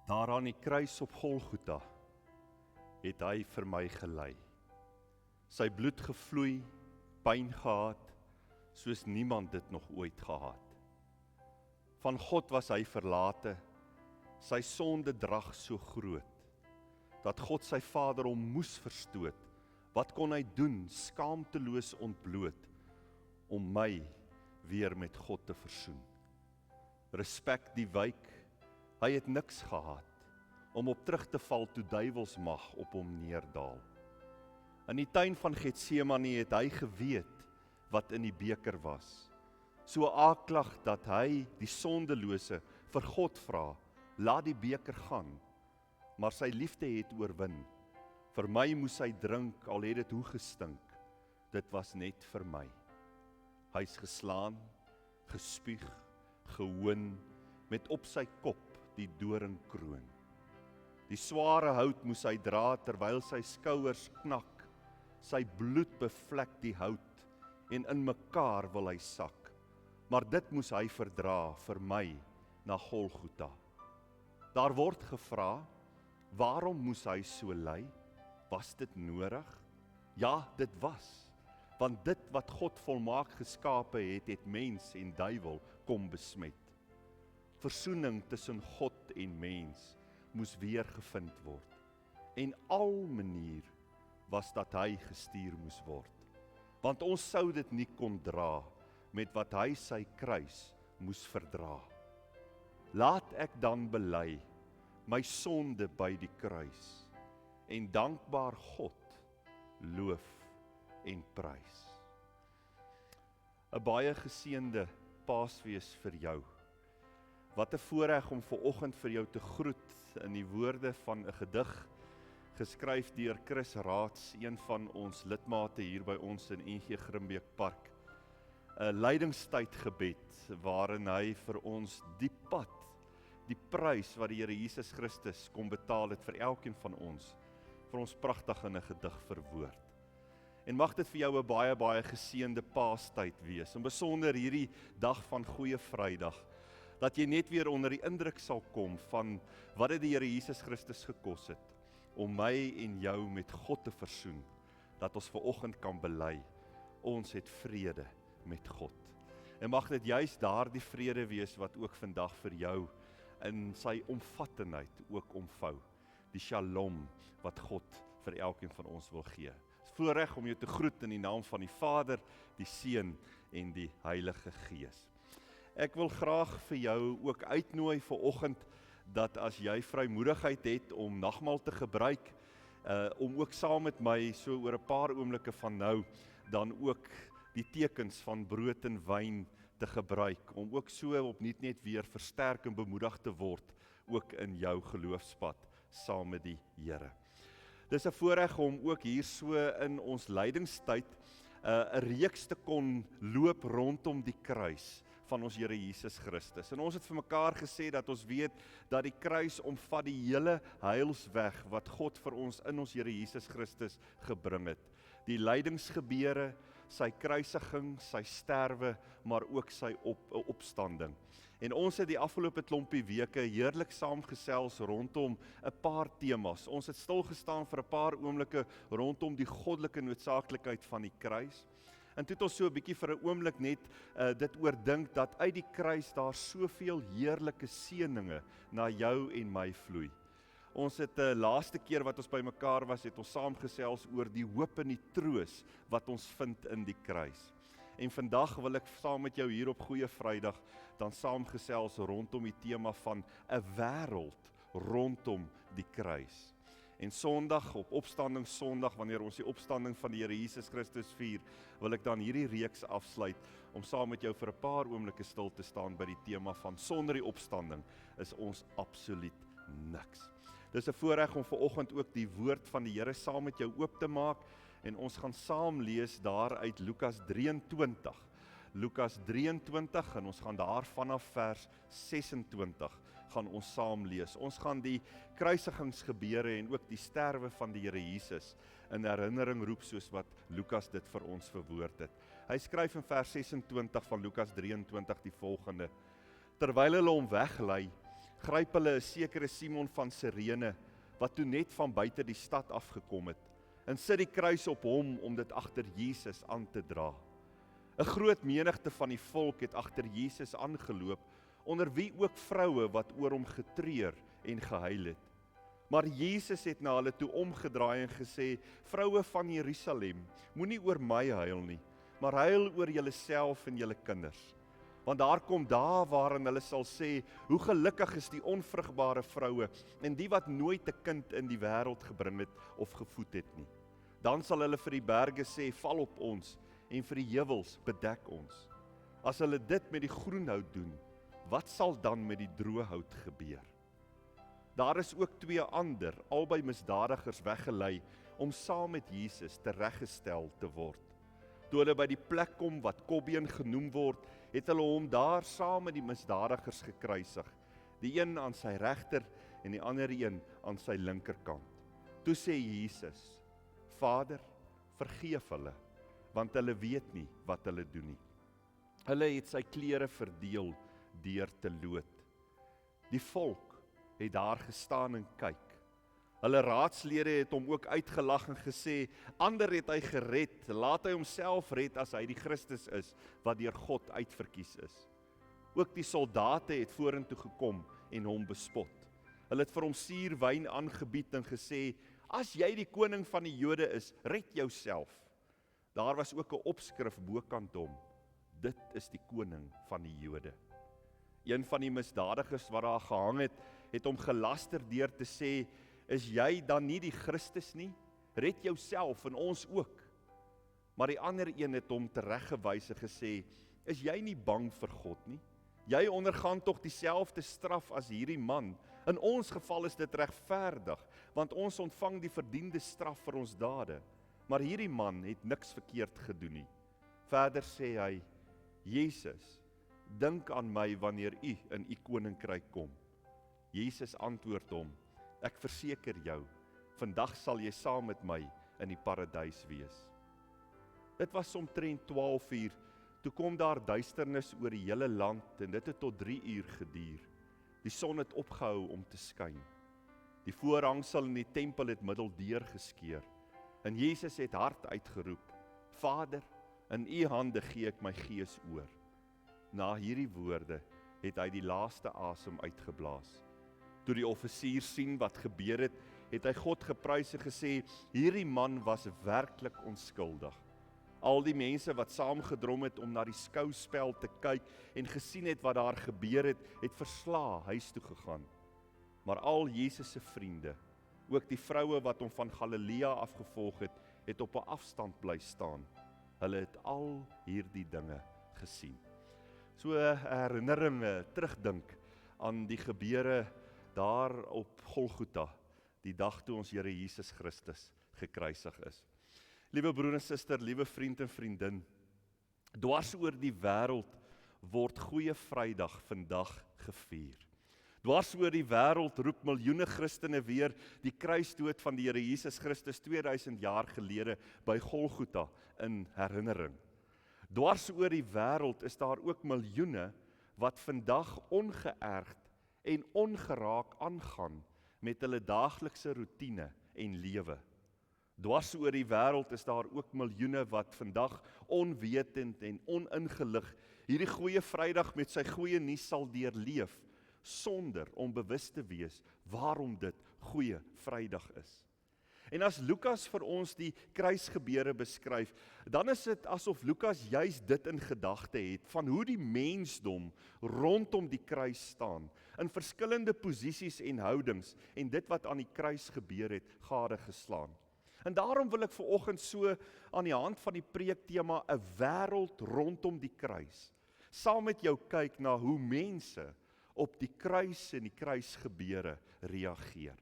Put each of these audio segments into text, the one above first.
Daar aan die kruis op Golgotha het hy vir my gelei. Sy bloed gevloei, pyn gehad, soos niemand dit nog ooit gehad. Van God was hy verlate, sy sondedrag so groot, dat God sy Vader hom moes verstoot. Wat kon hy doen, skaamteloos ontbloot, om my weer met God te versoen? Respek die wyk, hy het niks gehad, om op terug te val toe duiwelsmag op hom neerdaal. In die tuin van Getsemane het hy geweet wat in die beker was. So aaklag dat hy, die sondelose, vir God vra, laat die beker gaan, maar sy liefde het oorwin. Vir my moes hy drink, al het dit hoe gestink, dit was net vir my. Hy's geslaan, gespieg, gehoon, met op sy kop die doringkroon. Die sware hout moes hy dra, terwyl sy skouers knak, sy bloed bevlek die hout, en in mekaar wil hy sak. Maar dit moes hy verdra, vir my, na Golgotha. Daar word gevra, waarom moes hy so ly? Was dit nodig? Ja, dit was, want dit wat God volmaak geskape het, het mens en duiwel kom besmet. Versoening tussen God en mens moes weer gevind word. En al manier was dat hy gestuur moes word. Want ons sou dit nie kon dra, met wat hy sy kruis moes verdra. Laat ek dan bely, my sonde by die kruis, en dankbaar God loof en prys. 'n baie geseënde Paasfees vir jou. Wat 'n voorreg om vanoggend vir jou te groet in die woorde van 'n gedig geskryf deur Chris Raads, een van ons lidmate hier by ons in NG Grimbeek Park. 'n lydingstydgebed waarin hy vir ons die pad, die prys wat die Here Jesus Christus kom betaal het vir elkeen van ons, vir ons pragtig in 'n gedig verwoord. En mag dit vir jou 'n baie geseënde Paastyd wees, en besonder hierdie dag van Goeie Vrydag, dat jy net weer onder die indruk sal kom van wat dit die Here Jesus Christus gekos het, om my en jou met God te versoen, dat ons vanoggend kan bely, ons het vrede met God. En mag dit juist daardie vrede wees wat ook vandag vir jou in sy omvattendheid ook omvou. Die shalom wat God vir elkeen van ons wil gee. Het is voorreg om jou te groet in die naam van die Vader, die Seun en die Heilige Gees. Ek wil graag vir jou ook uitnooi vanoggend dat as jy vrymoedigheid het om nagmaal te gebruik, om ook saam met my so oor 'n paar oomblikke van nou dan ook die tekens van brood en wyn te gebruik, om ook so opnuut net weer versterk en bemoedig te word, ook in jou geloofspad saam met die Here. Dis 'n voorreg om ook hier so in ons lydingstyd 'n reeks te kon loop rondom die kruis van ons Here Jesus Christus. En ons het vir mekaar gesê dat ons weet dat die kruis omvat die hele heilsweg wat God vir ons in ons Here Jesus Christus gebring het. Die lydingsgebeure, sy kruisiging, sy sterwe, maar ook sy opstanding. En ons het die afgelope klompie weke heerlik saamgesels rondom 'n paar temas. Ons het stilgestaan vir 'n paar oomblikke rondom die goddelike noodsaaklikheid van die kruis. En toe het ons so 'n bietjie vir 'n oomblik net dit oordink dat uit die kruis daar soveel heerlike seëninge na jou en my vloei. Ons het laaste keer wat ons by mekaar was, het ons saamgesels oor die hoop en die troos wat ons vind in die kruis. En vandag wil ek saam met jou hier op Goeie Vrydag dan saamgesels rondom die tema van 'n wêreld rondom die kruis. En Sondag, op Opstandingssondag, wanneer ons die opstanding van die Here Jesus Christus vier, wil ek dan hierdie reeks afsluit, om saam met jou vir 'n paar oomblikke stil te staan by die tema van sonder die opstanding is ons absoluut niks. Dis 'n voorreg om vanoggend ook die woord van die Here saam met jou oop te maak, en ons gaan saam lees daar uit Lukas 23. Lukas 23, en ons gaan daar vanaf vers 26 gaan ons saam lees. Ons gaan die kruisigingsgebeure en ook die sterwe van die Here Jesus in herinnering roep, soos wat Lukas dit vir ons verwoord het. Hy skryf in vers 26 van Lukas 23 die volgende: Terwyl hulle hom weglei, gryp hulle 'n sekere Simon van Sirene, wat toe net van buite die stad afgekom het, en sit die kruis op hom om dit agter Jesus aan te dra. 'n Groot menigte van die volk het agter Jesus aangeloop, onder wie ook vroue wat oor hom getreur en gehuil het. Maar Jesus het na hulle toe omgedraai en gesê, vroue van Jerusalem, moenie oor my huil nie, maar huil oor julleself en julle kinders. Want daar kom dae waarin hulle sal sê, hoe gelukkig is die onvrugbare vroue en die wat nooit 'n kind in die wêreld gebring het of gevoed het nie. Dan sal hulle vir die berge sê, val op ons, en vir die heuwels bedek ons. As hulle dit met die groen hout doen, wat sal dan met die droë hout gebeur? Daar is ook 2 ander, albei misdadigers weggelei, om saam met Jesus tereggestel te word. Toe hulle by die plek kom wat Kobbeen genoem word, het hulle hom daar saam met die misdadigers gekruisig, die een aan sy regter en die ander een aan sy linkerkant. Toe sê Jesus, Vader, vergeef hulle, want hulle weet nie wat hulle doen nie. Hulle het sy klere verdeel deur te loot. Die volk het daar gestaan en kyk. Hulle raadslede het hom ook uitgelag en gesê, ander het hy gered, laat hy homself red as hy die Christus is, wat deur God uitverkies is. Ook die soldate het vorentoe gekom en hom bespot. Hulle het vir hom suurwyn aangebied en gesê, as jy die koning van die Jode is, red jouself. Daar was ook 'n opskrif bokant hom, dit is die koning van die Jode. Een van die misdadigers wat daar gehang het, het hom gelaster deur te sê, is jy dan nie die Christus nie? Red jouself en ons ook. Maar die ander een het hom tereggewys en gesê, is jy nie bang vir God nie? Jy ondergaan tog dieselfde straf as hierdie man. In ons geval is dit regverdig, want ons ontvang die verdiende straf vir ons dade. Maar hierdie man het niks verkeerd gedoen nie. Verder sê hy, Jesus, dink aan my wanneer u in u koninkryk kom. Jesus antwoord hom, ek verseker jou, vandag sal jy saam met my in die paradys wees. Dit was omtrent 12 uur, toe kom daar duisternis oor die hele land en dit het tot 3 uur geduur. Die son het opgehou om te skyn. Die voorhangsel in die tempel het middeldeur geskeur. En Jesus het hard uitgeroep, Vader, in u hande gee ek my gees oor. Na hierdie woorde het hy die laaste asem uitgeblaas. Toe die offisier sien wat gebeur het, het hy God geprys en gesê, hierdie man was werklik onskuldig. Al die mense wat saamgedrom het om na die skouspel te kyk en gesien het wat daar gebeur het, het verslae huis toe gegaan. Maar al Jesus se vriende, ook die vroue wat hom van Galilea afgevolg het, het op 'n afstand bly staan. Hulle het al hierdie dinge gesien. So 'n herinnering, terugdink aan die gebeure daar op Golgotha, die dag toe ons Here Jesus Christus gekruisig is. Liewe broer en suster, liewe vriend en vriendin, dwars oor die wêreld word Goeie Vrydag vandag gevier. Dwars oor die wêreld roep miljoene Christene weer die kruisdood van die Here Jesus Christus 2000 jaar gelede by Golgotha in herinnering. Dwars oor die wêreld is daar ook miljoene wat vandag ongeërgd en ongeraak aangaan met hulle daaglikse roetine en lewe. Dwars oor die wêreld is daar ook miljoene wat vandag onwetend en oningelig hierdie Goeie Vrydag met sy goeie nuus sal deurleef, sonder om bewus te wees waarom dit Goeie Vrydag is. En as Lukas vir ons die kruisgebeure beskryf, dan is dit asof Lukas juis dit in gedagte het, van hoe die mensdom rondom die kruis staan, in verskillende posisies en houdings, en dit wat aan die kruis gebeur het, gade geslaan. En daarom wil ek vanoggend so aan die hand van die preektema 'n wêreld rondom die kruis, saam met jou kyk na hoe mense op die kruis en die kruisgebeure reageer.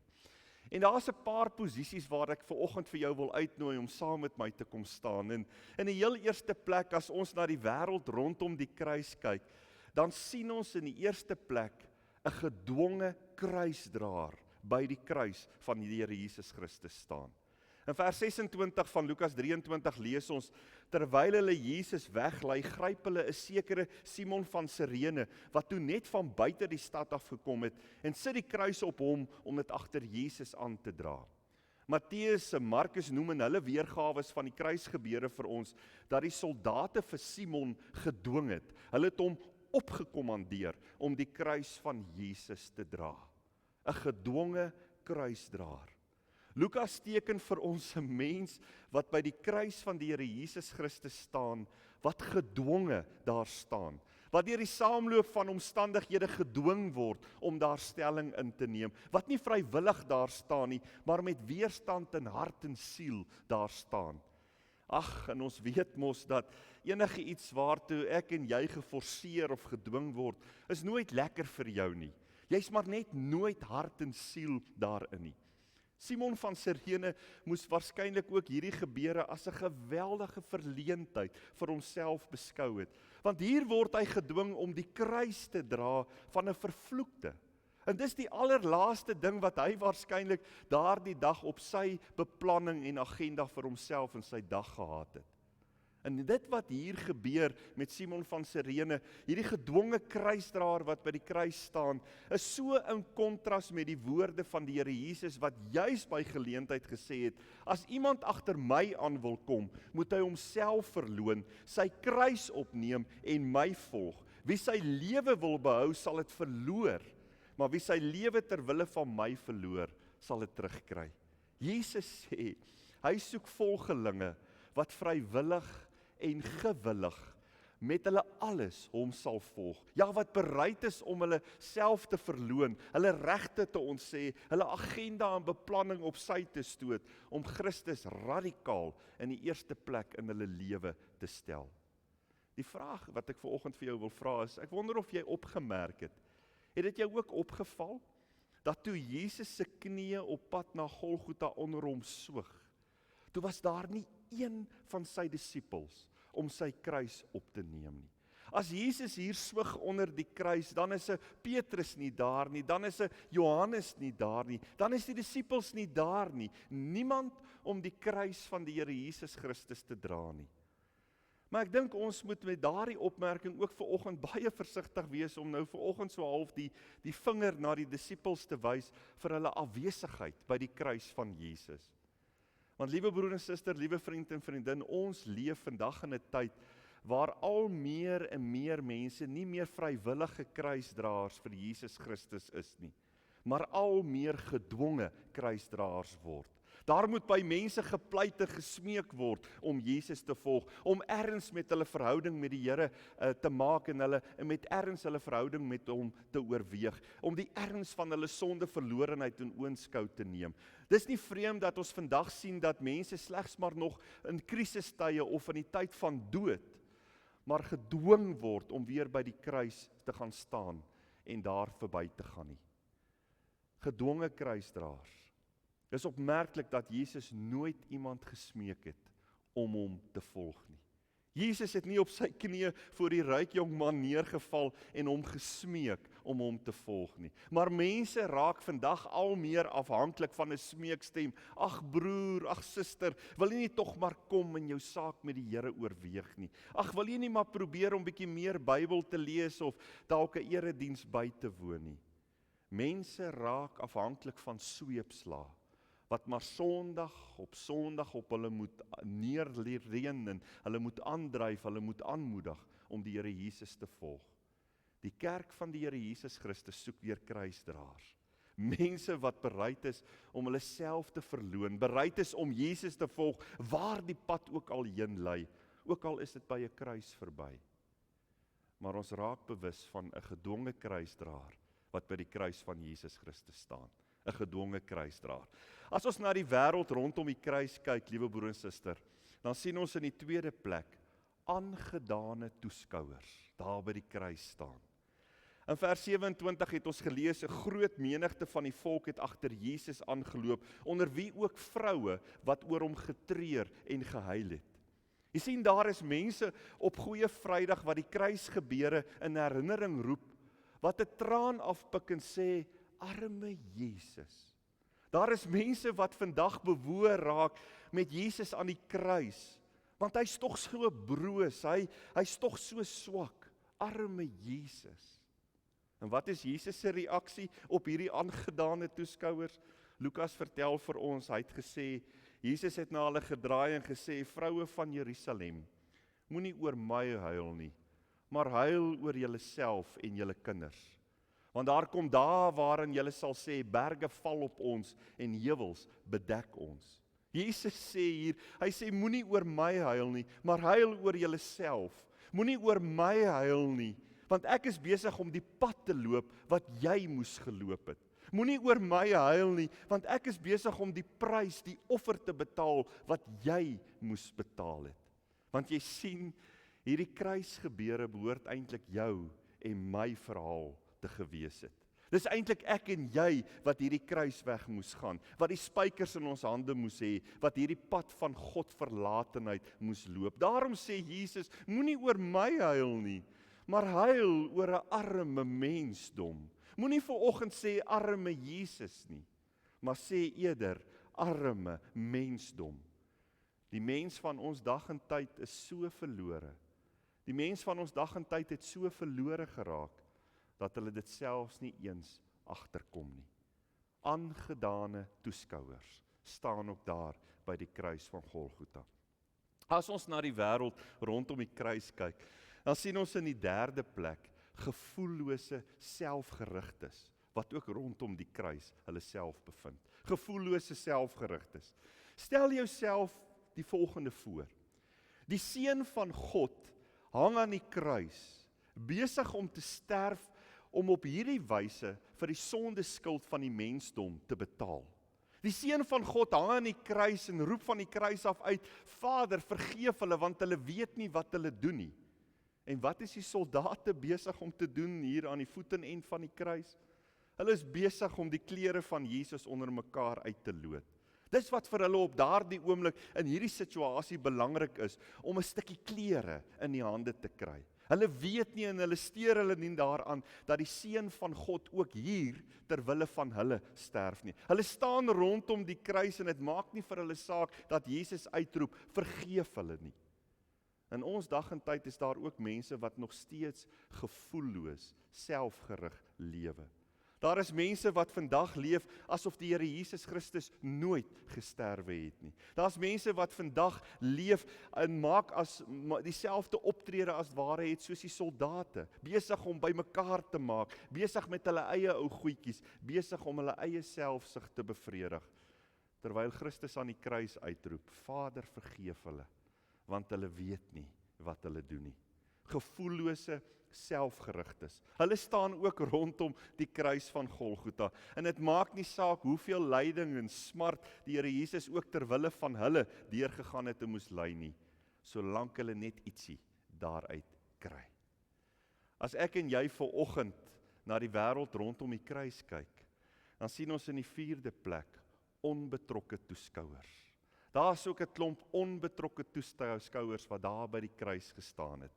En daar is 'n paar posisies waar ek vanoggend vir jou wil uitnooi om saam met my te kom staan. En in die heel eerste plek, as ons na die wêreld rondom die kruis kyk, dan sien ons in die eerste plek 'n gedwonge kruisdraer by die kruis van die Here Jesus Christus staan. In vers 26 van Lukas 23 lees ons, terwyl hulle Jesus weglei, gryp hulle 'n sekere Simon van Sirene, wat toe net van buite die stad af gekom het, en sit die kruis op hom om dit agter Jesus aan te dra. Matteus en Markus noem in hulle weergawes van die kruisgebeure vir ons, dat die soldate vir Simon gedwing het. Hulle het hom opgekommandeer om die kruis van Jesus te dra. 'n Gedwonge kruisdraer. Lukas teken vir ons 'n mens wat by die kruis van die Here Jesus Christus staan, wat gedwonge daar staan, wat deur die saamloop van omstandighede gedwing word om daar stelling in te neem, wat nie vrywillig daar staan nie, maar met weerstand in hart en siel daar staan. Ag, en ons weet mos dat enige iets waartoe ek en jy geforseer of gedwing word, is nooit lekker vir jou nie. Jy's maar net nooit hart en siel daarin nie. Simon van Sirene moes waarskynlik ook hierdie gebeure as 'n geweldige verleentheid vir homself beskou het. Want hier word hy gedwing om die kruis te dra van 'n vervloekte. En dis die allerlaaste ding wat hy waarskynlik daardie dag op sy beplanning en agenda vir homself in sy dag gehad het. En dit wat hier gebeur met Simon van Sirene, hierdie gedwonge kruisdraer wat by die kruis staan, is so in kontras met die woorde van die Here Jesus wat juis by geleentheid gesê het, as iemand agter my aan wil kom, moet hy homself verloon, sy kruis opneem en my volg. Wie sy lewe wil behou, sal dit verloor, maar wie sy lewe ter wille van my verloor, sal dit terugkry. Jesus sê, hy soek volgelinge wat vrywillig en gewillig met hulle alles hom sal volg. Ja, wat bereid is om hulle self te verloon, hulle regte te ontsê, hulle agenda en beplanning op sy te stoot, om Christus radikaal in die eerste plek in hulle lewe te stel. Die vraag wat ek vanoggend vir jou wil vra is, ek wonder of jy opgemerk het dit jou ook opgeval, dat toe Jesus se knieë op pad na Golgotha onder hom soeg, toe was daar nie een van sy disippels om sy kruis op te neem nie. As Jesus hier soeg onder die kruis, dan is 'n Petrus nie daar nie, dan is 'n Johannes nie daar nie, dan is die disippels nie daar nie. Niemand om die kruis van die Here Jesus Christus te dra nie. Maar ek dink ons moet met daardie opmerking ook vanoggend baie versigtig wees om nou vanoggend so half die vinger na die disippels te wys vir hulle afwesigheid by die kruis van Jesus. Want liewe broer en suster, liewe vriend en vriendin, ons leef vandag in 'n tyd waar al meer en meer mense nie meer vrywillige kruisdraers vir Jesus Christus is nie, maar al meer gedwonge kruisdraers word. Daar moet by mense gepleit en gesmeek word om Jesus te volg, om erns met hulle verhouding met die Here te maak en met erns hulle verhouding met hom te oorweeg, om die erns van hulle sonde verlorenheid in oënskou te neem. Dis nie vreemd dat ons vandag sien dat mense slegs maar nog in krisistye of in die tyd van dood, maar gedwing word om weer by die kruis te gaan staan en daar verby te gaan nie. Gedwonge kruisdraers. Dit is opmerklik dat Jesus nooit iemand gesmeek het om hom te volg nie. Jesus het nie op sy knieë voor die ryk jong man neergeval en hom gesmeek om hom te volg nie. Maar mense raak vandag al meer afhanklik van 'n smeekstem. Ag broer, ag suster, wil jy nie tog maar kom en jou saak met die Here oorweeg nie? Ag, wil jy nie maar probeer om bietjie meer Bybel te lees of dalk 'n erediens by te woon nie? Mense raak afhanklik van sweepslae, wat maar Sondag op hulle moet neerreën en hulle moet aandryf, hulle moet aanmoedig om die Here Jesus te volg. Die kerk van die Here Jesus Christus soek weer kruisdraers. Mense wat bereid is om hulle self te verloon, bereid is om Jesus te volg, waar die pad ook al heen lei, ook al is dit by 'n kruis verby. Maar ons raak bewus van 'n gedwonge kruisdraer, wat by die kruis van Jesus Christus staan. 'n Gedwonge kruisdraer. As ons na die wêreld rondom die kruis kyk, liewe broer en suster, dan sien ons in die tweede plek aangedane toeskouers daar by die kruis staan. In vers 27 het ons gelees, 'n groot menigte van die volk het agter Jesus aangeloop, onder wie ook vroue wat oor hom getreur en gehuil het. Jy sien, daar is mense op Goeie Vrydag wat die kruisgebeure in herinnering roep, wat 'n traan afpik en sê, arme Jesus. Daar is mense wat vandag bewoer raak met Jesus aan die kruis, want hy's tog so broos, hy's tog so swak, arme Jesus. En wat is Jesus se reaksie op hierdie aangedane toeskouers? Lukas vertel vir ons, hy het gesê, Jesus het na hulle gedraai en gesê, vroue van Jerusalem, moenie oor my huil nie, maar huil oor julleself en julle kinders. Want daar kom dae waarin julle sal sê, berge val op ons en heuwels bedek ons. Jesus sê hier, hy sê, moenie oor my huil nie, maar huil oor julleself. Moenie oor my huil nie, want ek is besig om die pad te loop wat jy moes geloop het. Moenie oor my huil nie, want ek is besig om die prys, die offer te betaal wat jy moes betaal het. Want jy sien, hierdie kruisgebeure behoort eintlik jou en my verhaal te gewees het. Dis eintlik ek en jy wat hierdie kruisweg moes gaan, wat die spykers in ons hande moes hê, wat hierdie pad van God verlatenheid moes loop. Daarom sê Jesus, moenie oor my huil nie, maar huil oor 'n arme mensdom. Moenie vanoggend sê arme Jesus nie, maar sê eerder arme mensdom. Die mens van ons dag en tyd is so verlore. Die mens van ons dag en tyd het so verlore geraak, dat hulle dit selfs nie eens agterkom nie. Aangedane toeskouers staan ook daar by die kruis van Golgotha. As ons na die wêreld rondom die kruis kyk, dan sien ons in die derde plek gevoellose selfgerigtes, wat ook rondom die kruis hulle self bevind. Gevoellose selfgerigtes. Stel jouself die volgende voor. Die seun van God hang aan die kruis, besig om te sterf, om op hierdie wyse vir die sondeskuld van die mensdom te betaal. Die seun van God hang aan die kruis en roep van die kruis af uit, Vader, vergeef hulle, want hulle weet nie wat hulle doen nie. En wat is die soldate besig om te doen hier aan die voetenend van die kruis? Hulle is besig om die klere van Jesus onder mekaar uit te loot. Dis wat vir hulle op daardie oomblik in hierdie situasie belangrik is, om 'n stukkie klere in die hande te kry. Hulle weet nie en hulle steur hulle nie daaraan dat die seun van God ook hier ter wille van hulle sterf nie. Hulle staan rondom die kruis en dit maak nie vir hulle saak dat Jesus uitroep, vergeef hulle nie. In ons dag en tyd is daar ook mense wat nog steeds gevoelloos, selfgerig lewe. Daar is mense wat vandag leef asof die Here Jesus Christus nooit gesterwe het nie. Daar's mense wat vandag leef en maak as dieselfde optrede as ware het soos die soldate, besig om bymekaar te maak, besig met hulle eie ou goedjies, besig om hulle eie selfsug te bevredig. Terwyl Christus aan die kruis uitroep, Vader, vergeef hulle, want hulle weet nie wat hulle doen nie. Gevoellose selfgerigtes. Hulle staan ook rondom die kruis van Golgotha. En dit maak nie saak hoeveel lyding en smart die Here Jesus ook ter wille van hulle deurgegaan het en moes ly nie, solank hulle net ietsie daaruit kry. As ek en jy vanoggend na die wêreld rondom die kruis kyk, dan sien ons in die 4de plek onbetrokke toeskouers. Daar is ook 'n klomp onbetrokke toeskouers wat daar by die kruis gestaan het.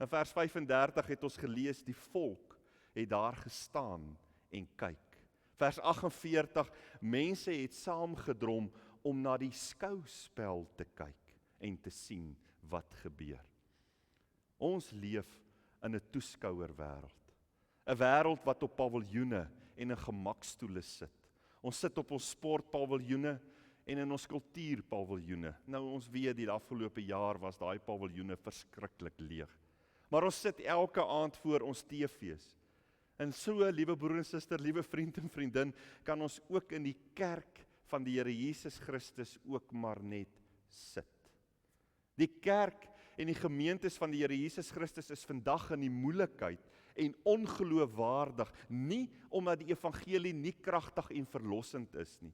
In vers 35 het ons gelees, die volk het daar gestaan en kyk. Vers 48, mense het saamgedrom om na die skouspel te kyk en te sien wat gebeur. Ons leef in 'n toeskouerwêreld. 'n Wêreld wat op paviljoene en in gemakstoele sit. Ons sit op ons sportpaviljoene en in ons kultuurpaviljoene. Nou ons weet die afgelope jaar was daai paviljoene verskriklik leeg. Maar ons sit elke aand voor ons TV's. En so, liewe broer en suster, liewe vriend en vriendin, kan ons ook in die kerk van die Here Jesus Christus ook maar net sit. Die kerk en die gemeentes van die Here Jesus Christus is vandag in die moeilikheid en ongeloofwaardig, nie omdat die evangelie nie kragtig en verlossend is nie.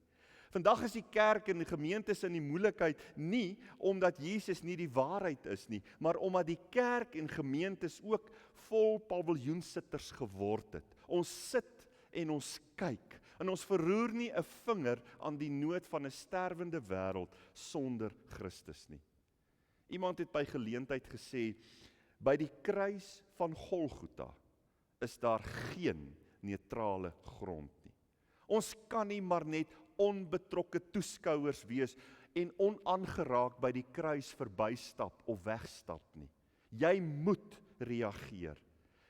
Vandag is die kerk en die gemeentes in die moeilikheid nie omdat Jesus nie die waarheid is nie, maar omdat die kerk en gemeentes ook vol paviljoensitters geword het. Ons sit en ons kyk en ons verroer nie 'n vinger aan die nood van 'n sterwende wêreld sonder Christus nie. Iemand het by geleentheid gesê, by die kruis van Golgotha is daar geen neutrale grond nie. Ons kan nie maar net onbetrokke toeskouers wees en onaangeraak by die kruis verbystap of wegstap nie. Jy moet reageer.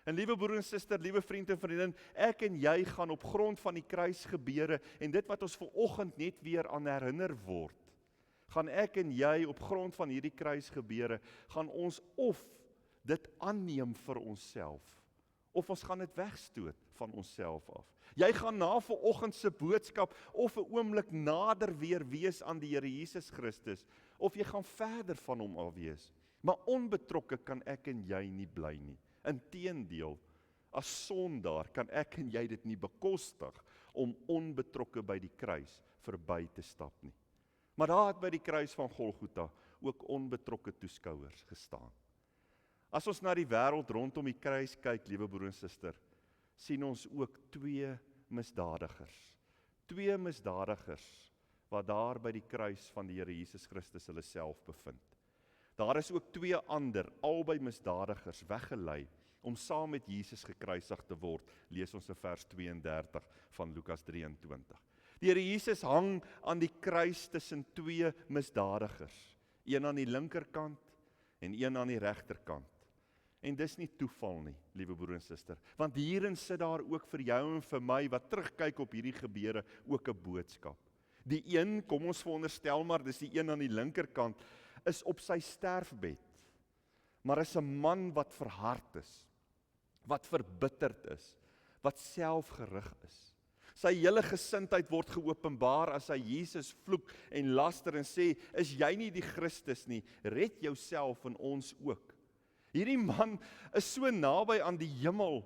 En liewe broer en suster, liewe vriend en vriendin, ek en jy gaan op grond van die kruisgebeure en dit wat ons vanoggend net weer aan herinner word, gaan ek en jy op grond van hierdie kruisgebeure, gaan ons of dit aanneem vir onsself, of ons gaan dit wegstoot van onsself af. Jy gaan na vanoggend se boodskap of 'n oomblik nader weer wees aan die Here Jesus Christus, of jy gaan verder van hom af wees. Maar onbetrokke kan ek en jy nie bly nie. Inteendeel, as sondaar kan ek en jy dit nie bekostig om onbetrokke by die kruis verby te stap nie. Maar daar het by die kruis van Golgotha ook onbetrokke toeskouers gestaan. As ons na die wêreld rondom die kruis kyk, liewe broer en suster, sien ons ook twee misdadigers. Twee misdadigers wat daar by die kruis van die Here Jesus Christus hulle self bevind. Daar is ook twee ander, albei misdadigers, weggelei om saam met Jesus gekruisig te word, lees ons in vers 32 van Lukas 23. Die Here Jesus hang aan die kruis tussen twee misdadigers, een aan die linkerkant en een aan die regterkant. En dis nie toeval nie, liewe broer en suster, want hierin sit daar ook vir jou en vir my, wat terugkyk op hierdie gebeure, ook 'n boodskap. Die een, kom ons veronderstel maar, dis die een aan die linkerkant, is op sy sterfbed, maar is 'n man wat verhard is, wat verbitterd is, wat selfgerig is. Sy hele gesindheid word geopenbaar as hy Jesus vloek en laster en sê, is jy nie die Christus nie, red jouself en ons ook. Hierdie man is so naby aan die hemel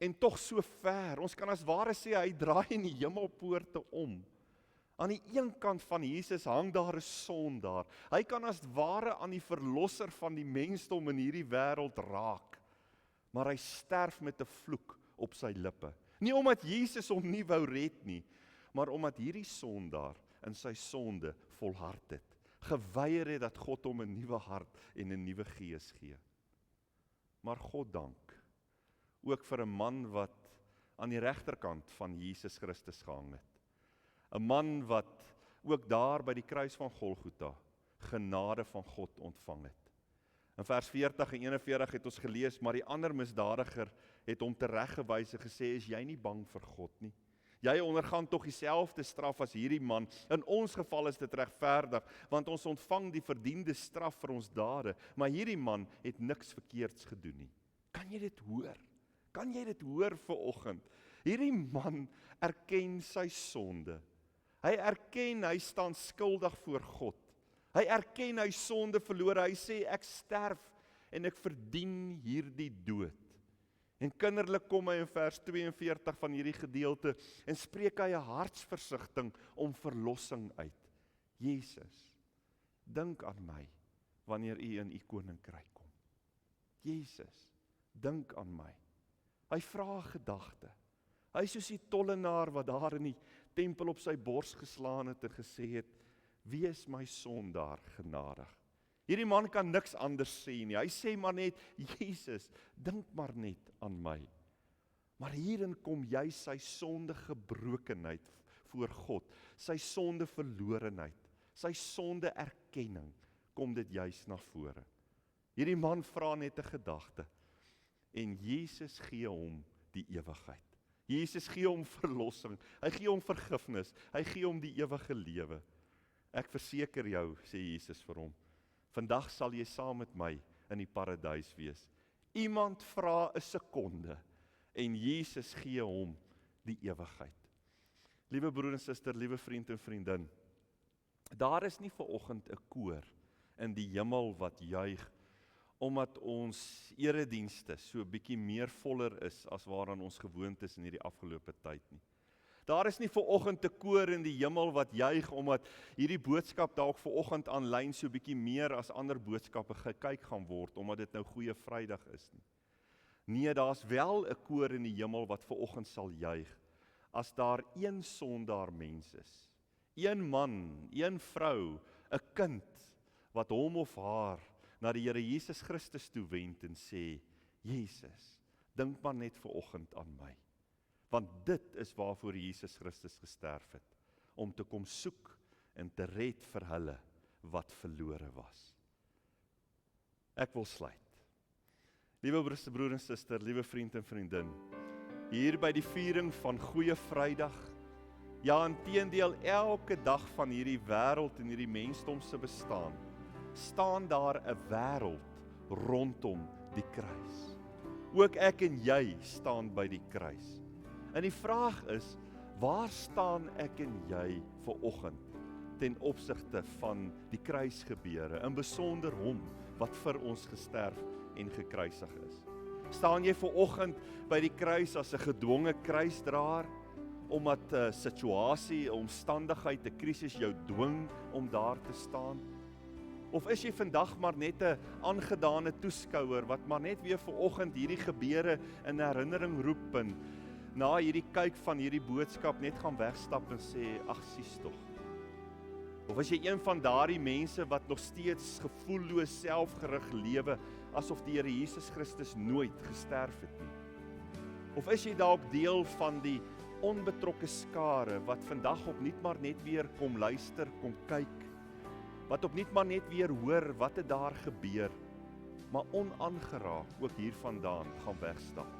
en tog so ver. Ons kan as ware sê, hy draai in die hemelpoorte om. Aan die een kant van Jesus hang daar 'n sondaar. Hy kan as ware aan die verlosser van die mensdom in hierdie wêreld raak. Maar hy sterf met 'n vloek op sy lippe. Nie omdat Jesus hom nie wou red nie, maar omdat hierdie sondaar in sy sonde volhard het. Geweier het dat God hom 'n nuwe hart en 'n nuwe gees gee. Maar God dank, ook vir 'n man wat aan die regterkant van Jesus Christus gehang het. 'n man wat ook daar by die kruis van Golgotha genade van God ontvang het. In vers 40 en 41 het ons gelees, maar die ander misdadiger het hom tereggewys en gesê, is jy nie bang vir God nie? Jy ondergaan tog dieselfde straf as hierdie man. In ons geval is dit regverdig, want ons ontvang die verdiende straf vir ons dade, maar hierdie man het niks verkeerds gedoen nie. Kan jy dit hoor? Kan jy dit hoor vanoggend? Hierdie man erken sy sonde. Hy erken hy staan skuldig voor God. Hy erken hy sonde verlore. Hy sê ek sterf en ek verdien hierdie dood. En kinderlik kom hy in vers 42 van hierdie gedeelte en spreek hy 'n hartsversigtiging om verlossing uit. Jesus, dink aan my wanneer u in u koninkryk kom. Jesus, dink aan my. Hy vra 'n gedagte. Hy is soos die tollenaar wat daar in die tempel op sy bors geslaan het en gesê het, wees my sondaar genadig. Hierdie man kan niks anders sê nie. Hy sê maar net, Jesus, dink maar net aan my. Maar hierin kom jy sy sonde gebrokenheid voor God, sy sonde verlorenheid, sy sonde erkenning, kom dit juis na vore. Hierdie man vra net 'n gedagte, en Jesus gee hom die ewigheid. Jesus gee hom verlossing, hy gee hom vergifnis, hy gee hom die ewige lewe. Ek verseker jou, sê Jesus vir hom, vandag sal jy saam met my in die paradys wees. Iemand vra 'n sekonde en Jesus gee hom die ewigheid. Liewe broer en suster, liewe vriend en vriendin, daar is nie vanoggend 'n koor in die hemel wat juig omdat ons eredienste so bietjie meer voller is as waaraan ons gewoond is in hierdie afgelope tyd nie. Daar is nie vanoggend 'n koor in die hemel wat juig omdat hierdie boodskap dalk vanoggend aanlyn so bietjie meer as ander boodskappe gekyk gaan word omdat dit nou Goeie Vrydag is nie. Nee, daar's wel 'n koor in die hemel wat vanoggend sal juig as daar een sondaar mens is. Een man, een vrou, 'n kind wat hom of haar na die Here Jesus Christus toe wend en sê, Jesus, dink maar net vanoggend aan my. Want dit is waarvoor Jesus Christus gesterf het. om te kom soek en te red vir hulle wat verlore was. Ek wil sluit. Liewe broer en suster, liewe vriend en vriendin, hier by die viering van Goeie Vrydag, ja, inteendeel elke dag van hierdie wêreld en hierdie mensdom se bestaan, staan daar 'n wêreld rondom die kruis. Ook ek en jy staan by die kruis. En die vraag is, waar staan ek en jy vanoggend ten opsigte van die kruisgebeure, in besonder hom wat vir ons gesterf en gekruisig is? Staan jy vanoggend by die kruis as 'n gedwonge kruisdraer, omdat 'n situasie, 'n omstandigheid, 'n krisis jou dwing om daar te staan? Of is jy vandag maar net 'n aangedane toeskouer wat maar net weer vanoggend hierdie gebeure in herinnering roep en na hierdie kyk van hierdie boodskap net gaan wegstap en sê, ag sies tog. Of is jy een van daardie mense wat nog steeds gevoelloos selfgerig lewe, asof die Here Jesus Christus nooit gesterf het nie? Of is jy dalk deel van die onbetrokke skare wat vandag opnuut maar net weer kom luister, kom kyk, wat opnuut maar net weer hoor wat het daar gebeur, maar onaangeraak ook hiervandaan gaan wegstap?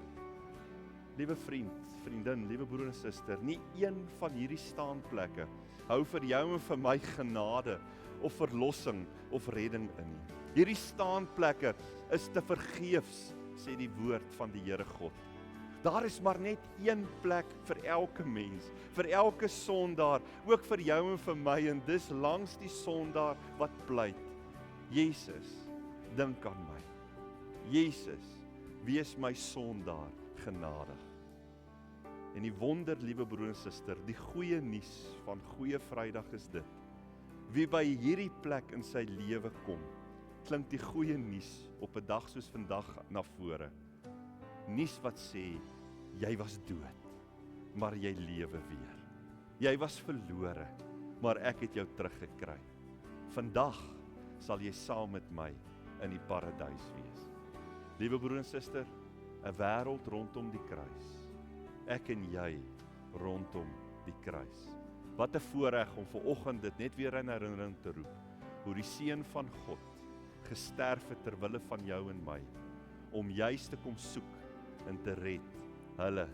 Liewe vriend, vriendin, liewe broer en suster, nie een van hierdie staanplekke hou vir jou en vir my genade of verlossing of redding in nie. Hierdie staanplekke is te vergeefs, sê die woord van die Here God. Daar is maar net een plek vir elke mens, vir elke sondaar, ook vir jou en vir my, en dis langs die sondaar wat pleit. Jesus, dink aan my. Jesus, wees my sondaar genadig. En die wonder, liewe broer en suster, die goeie nuus van Goeie Vrydag is dit. Wie by hierdie plek in sy lewe kom, klink die goeie nuus op 'n dag soos vandag na vore. Nuus wat sê, jy was dood, maar jy lewe weer. Jy was verlore, maar ek het jou teruggekry. Vandag sal jy saam met my in die paradys wees. Liewe broer en suster, 'n wêreld rondom die kruis. Ek en jy rondom die kruis. Wat 'n voorreg om vanoggend dit net weer in herinnering te roep, hoe die Seun van God gesterf het ter wille van jou en my, om juis te kom soek en te red hulle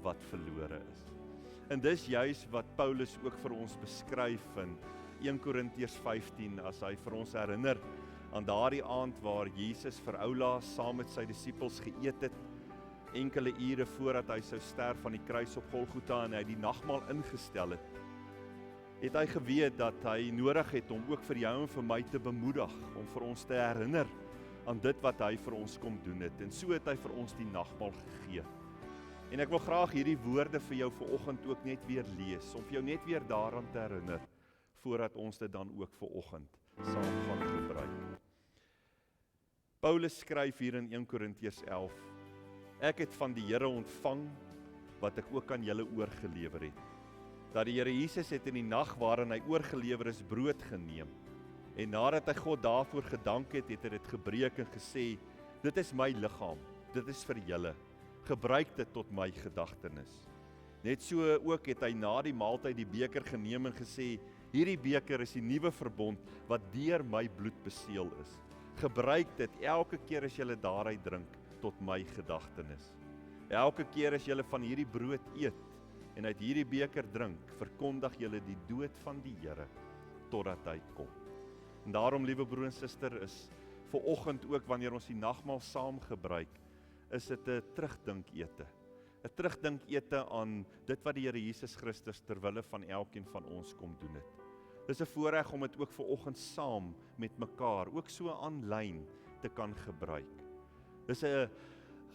wat verlore is. En dis juis wat Paulus ook vir ons beskryf in 1 Korintiërs 15, as hy vir ons herinner aan daardie aand waar Jesus vir Oulaas saam met sy disippels geëet het, enkele ure voordat hy sou sterf aan die kruis op Golgotha en hy die nagmaal ingestel het hy geweet dat hy nodig het om ook vir jou en vir my te bemoedig, om vir ons te herinner aan dit wat hy vir ons kom doen het. En so het hy vir ons die nagmaal gegee. En ek wil graag hierdie woorde vir jou vanoggend ook net weer lees, om vir jou net weer daaraan te herinner, voordat ons dit dan ook vanoggend saam gaan gebruik. Paulus skryf hier in 1 Korintiërs 11, ek het van die Here ontvang, wat ek ook aan julle oorgelewer het. Dat die Here Jesus het in die nag waarin hy oorgelewer is, brood geneem. En nadat hy God daarvoor gedank het, het hy dit gebreek en gesê, dit is my liggaam, dit is vir julle, gebruik dit tot my gedagtenis. Net so ook het hy na die maaltyd die beker geneem en gesê, hierdie beker is die nuwe verbond wat deur my bloed beseël is. Gebruik dit elke keer as julle daaruit drink tot my gedagtenis. Elke keer as julle van hierdie brood eet en uit hierdie beker drink, verkondig julle die dood van die Here totdat hy kom. En daarom, liewe broer en suster, is vanoggend ook wanneer ons die nagmaal saam gebruik, is dit 'n terugdinkete. 'n Terugdinkete aan dit wat die Here Jesus Christus ter wille van elkeen van ons kom doen het. Dis 'n voorreg om dit ook vanoggend saam met mekaar, ook so aanlyn te kan gebruik. Dis 'n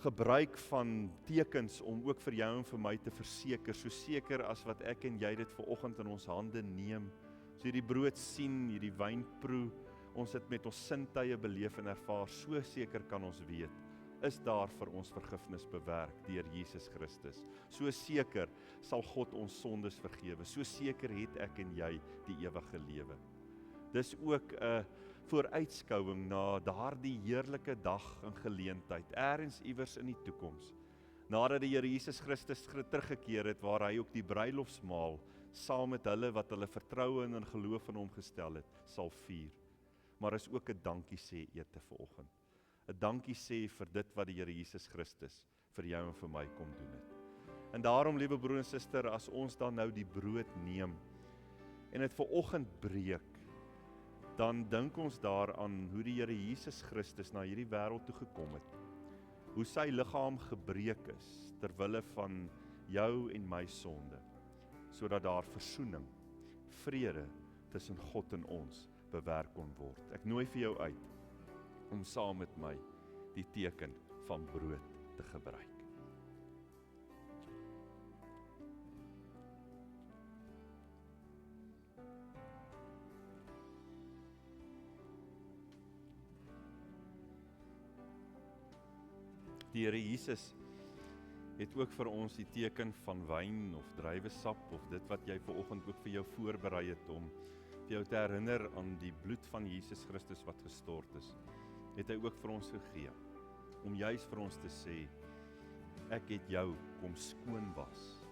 gebruik van tekens om ook vir jou en vir my te verseker, so seker as wat ek en jy dit vanoggend in ons hande neem, as hierdie brood sien, hierdie wyn proe, ons het met ons sintuie beleef en ervaar, so seker kan ons weet, is daar vir ons vergifnis bewerk deur Jesus Christus. So seker sal God ons sondes vergewe, so seker het ek en jy die ewige lewe. Dis ook 'n vooruitskouing na daardie heerlike dag en geleentheid, ergens iewers in die toekoms, nadat die Here Jesus Christus teruggekeer het, waar hy ook die bruilofsmaal saam met hulle wat hulle vertroue en geloof in hom gestel het, sal vier. Maar is ook 'n dankie sê ete vanoggend. 'n Dankie sê vir dit wat die Here Jesus Christus vir jou en vir my kom doen het. En daarom, liewe broer en suster, as ons dan nou die brood neem en dit vanoggend breek, dan dink ons daaraan hoe die Here Jesus Christus na hierdie wêreld toe gekom het. Hoe sy liggaam gebreek is ter wille van jou en my sonde, sodat daar versoening, vrede tussen God en ons bewerk kon word. Ek nooi vir jou uit om saam met my die teken van brood te gebruik. Die Here Jesus het ook vir ons die teken van wyn of druiwesap of dit wat jy vanoggend ook vir jou voorberei het om vir jou te herinner aan die bloed van Jesus Christus wat gestort is, het hy ook vir ons gegee, om juis vir ons te sê, ek het jou kom skoon was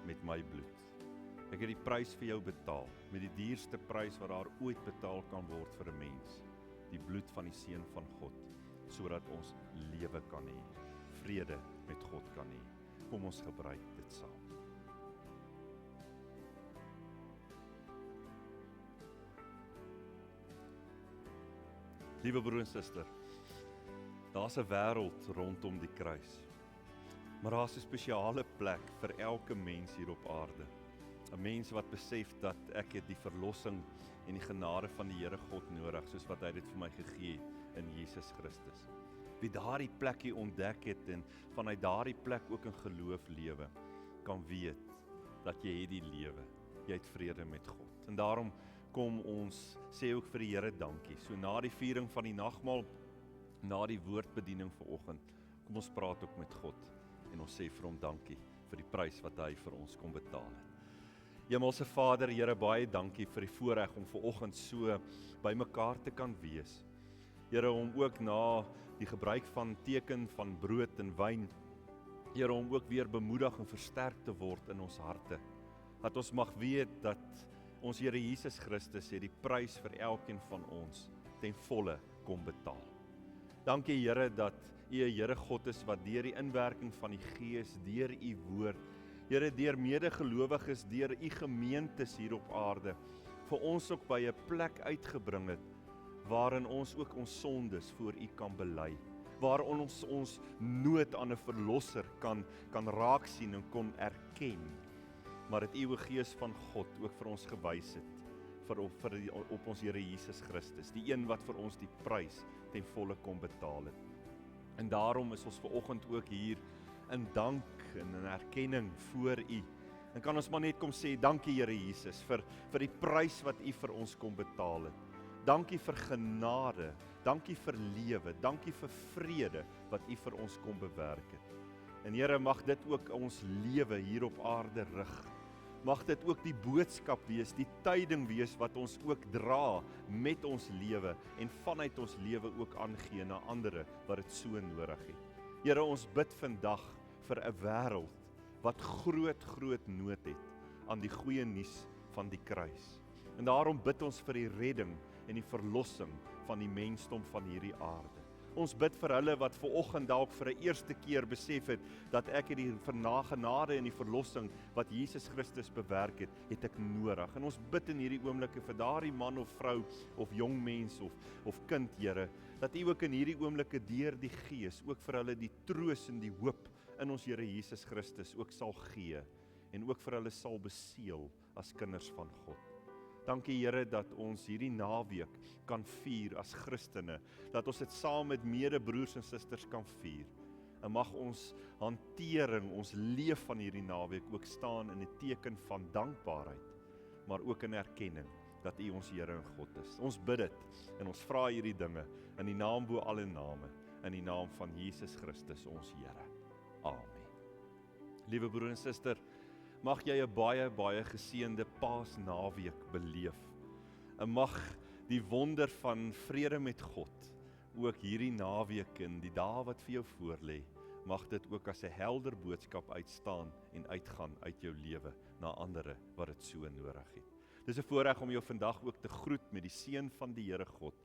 met my bloed. Ek het die prys vir jou betaal, met die duurste prys wat daar ooit betaal kan word vir 'n mens, die bloed van die Seun van God, sodat ons lewe kan hê, vrede met God kan hê. Kom ons gebruik dit saam. Liewe broer en suster, daar's 'n wêreld rondom die kruis. Maar daar's 'n spesiale plek vir elke mens hier op aarde. 'n Mens wat besef dat ek het die verlossing en die genade van die Here God nodig, soos wat hy dit vir my gegee het in Jesus Christus. Wie daardie plekkie ontdek het en vanuit daardie plek ook in geloof lewe, kan weet dat jy het die lewe, jy het vrede met God. En daarom kom ons sê ook vir die Here dankie. So na die viering van die nagmaal, na die woordbediening vanoggend, kom ons praat ook met God en ons sê vir hom dankie vir die prys wat hy vir ons kom betaal het. Hemelse Vader, Here, baie dankie vir die voorreg om vanoggend so by mekaar te kan wees. Here, om ook na die gebruik van teken van brood en wyn, Here, om ook weer bemoedig en versterk te word in ons harte. Dat ons mag weet dat ons Here Jesus Christus het die prys vir elkeen van ons ten volle kom betaal. Dankie Here dat U 'n Here God is wat deur die inwerking van die Gees, deur U woord, Here, deur medegelowiges, deur U gemeentes hier op aarde, vir ons ook by 'n plek uitgebring het, waarin ons ook ons sondes voor U kan bely, waarin ons nood aan 'n verlosser kan raak sien en kon erken, maar het U Gees van God ook vir ons gewys het, op ons Here Jesus Christus, die een wat vir ons die prys ten volle kom betaal het. En daarom is ons vanoggend ook hier in dank en in erkenning voor U. En kan ons maar net kom sê, dankie Here Jesus, vir die prys wat U vir ons kom betaal het. Dankie vir genade, dankie vir lewe, dankie vir vrede wat U vir ons kom bewerk het. En Here, mag dit ook ons lewe hier op aarde rig. Mag dit ook die boodskap wees, die tyding wees wat ons ook dra met ons lewe en vanuit ons lewe ook aangee na ander wat dit so nodig het. Here, ons bid vandag vir 'n wêreld wat groot nood het aan die goeie nuus van die kruis. En daarom bid ons vir die redding en die verlossing van die mensdom van hierdie aarde. Ons bid vir hulle wat vanoggend dalk vir 'n eerste keer besef het dat ek het die genade en die verlossing wat Jesus Christus bewerk het ek nodig. En ons bid in hierdie oomblikke vir daardie man of vrou of jong mens of kind, Here, dat U ook in hierdie oomblikke deur die Gees ook vir hulle die troos en die hoop in ons Here Jesus Christus ook sal gee en ook vir hulle sal beseël as kinders van God. Dankie Here dat ons hierdie naweek kan vier as Christene, dat ons dit saam met medebroers en susters kan vier. En mag ons hantering, ons leef van hierdie naweek ook staan in 'n teken van dankbaarheid, maar ook in erkenning dat U ons Here en God is. Ons bid dit en ons vra hierdie dinge in die naam bo alle name, in die naam van Jesus Christus ons Here. Amen. Liewe broer en suster, mag jy 'n baie geseënde Paasnaweek beleef. En mag die wonder van vrede met God ook hierdie naweek en die dae wat vir jou voorlê mag dit ook as 'n helder boodskap uitstaan en uitgaan uit jou lewe na ander wat dit so nodig het. Dis 'n voorreg om jou vandag ook te groet met die seën van die Here God.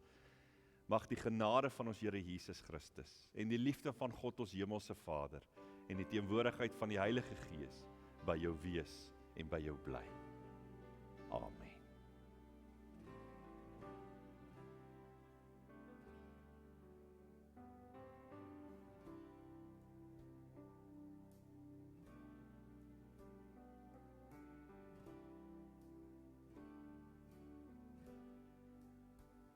Mag die genade van ons Here Jesus Christus en die liefde van God ons hemelse Vader en die teenwoordigheid van die Heilige Gees by jou wees en by jou bly. Amen.